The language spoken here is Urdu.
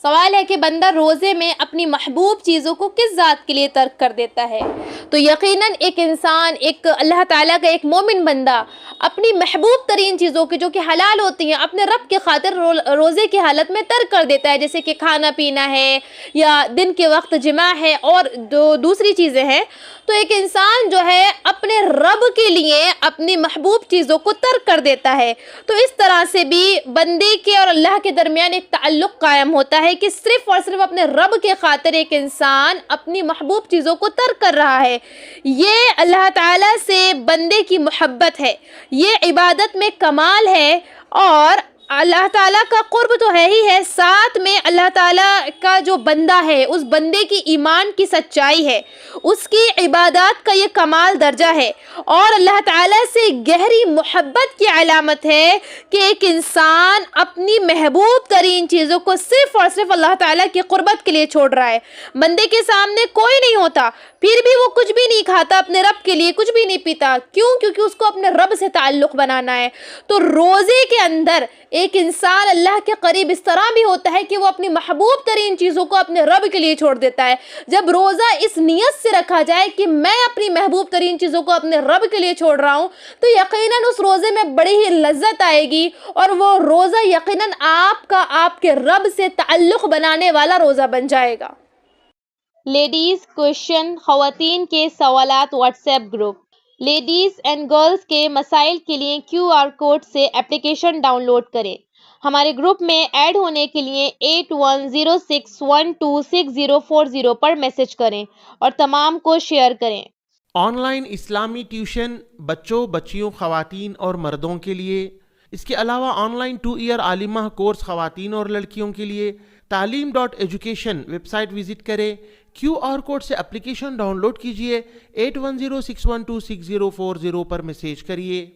سوال ہے کہ بندہ روزے میں اپنی محبوب چیزوں کو کس ذات کے لیے ترک کر دیتا ہے؟ تو یقیناً ایک انسان، ایک اللہ تعالیٰ کا ایک مومن بندہ اپنی محبوب ترین چیزوں کی جو کہ حلال ہوتی ہیں اپنے رب کے خاطر روزے کی حالت میں ترک کر دیتا ہے، جیسے کہ کھانا پینا ہے یا دن کے وقت جماع ہے اور دوسری چیزیں ہیں۔ تو ایک انسان جو ہے اپنے رب کے لیے اپنی محبوب چیزوں کو ترک کر دیتا ہے۔ تو اس طرح سے بھی بندے کے اور اللہ کے درمیان ایک تعلق قائم ہوتا ہے کہ صرف اور صرف اپنے رب کے خاطر ایک انسان اپنی محبوب چیزوں کو ترک کر رہا ہے۔ یہ اللہ تعالیٰ سے بندے کی محبت ہے، یہ عبادت میں کمال ہے، اور اللہ تعالیٰ کا قرب تو ہے ہی ہے، ساتھ میں اللہ تعالیٰ کا جو بندہ ہے اس بندے کی ایمان کی سچائی ہے، اس کی عبادات کا یہ کمال درجہ ہے، اور اللہ تعالیٰ سے گہری محبت کی علامت ہے کہ ایک انسان اپنی محبوب ترین چیزوں کو صرف اور صرف اللہ تعالیٰ کی قربت کے لیے چھوڑ رہا ہے۔ بندے کے سامنے کوئی نہیں ہوتا، پھر بھی وہ کچھ بھی نہیں کھاتا، اپنے رب کے لیے کچھ بھی نہیں پیتا، کیوں؟ کیونکہ اس کو اپنے رب سے تعلق بنانا ہے۔ تو روزے کے اندر ایک انسان اللہ کے قریب اس طرح بھی ہوتا ہے کہ وہ اپنی محبوب ترین چیزوں کو اپنے رب کے لیے چھوڑ دیتا ہے۔ جب روزہ اس نیت سے رکھا جائے کہ میں اپنی محبوب ترین چیزوں کو اپنے رب کے لیے چھوڑ رہا ہوں، تو یقیناً اس روزے میں بڑی ہی لذت آئے گی، اور وہ روزہ یقیناً آپ کے رب سے تعلق بنانے والا روزہ بن جائے گا۔ لیڈیز کویشچن، خواتین کے سوالات what's app group. Ladies and girls کے مسائل کے لیے QR کوڈ سے اپلیکیشن ڈاؤن لوڈ کریں۔ ہمارے گروپ میں ایڈ ہونے کے لیے 8106126040 پر میسج کریں اور تمام کو شیئر کریں۔ آن لائن اسلامی ٹیوشن بچوں، بچیوں، خواتین اور مردوں کے لیے، اس کے علاوہ آن لائن 2 ایئر عالمہ کورس خواتین اور لڑکیوں کے لیے تعلیم.education ویب سائٹ وزٹ کریں۔ QR کوڈ سے اپلیکیشن ڈاؤن لوڈ کیجئے، 8106126040 پر میسیج کریے۔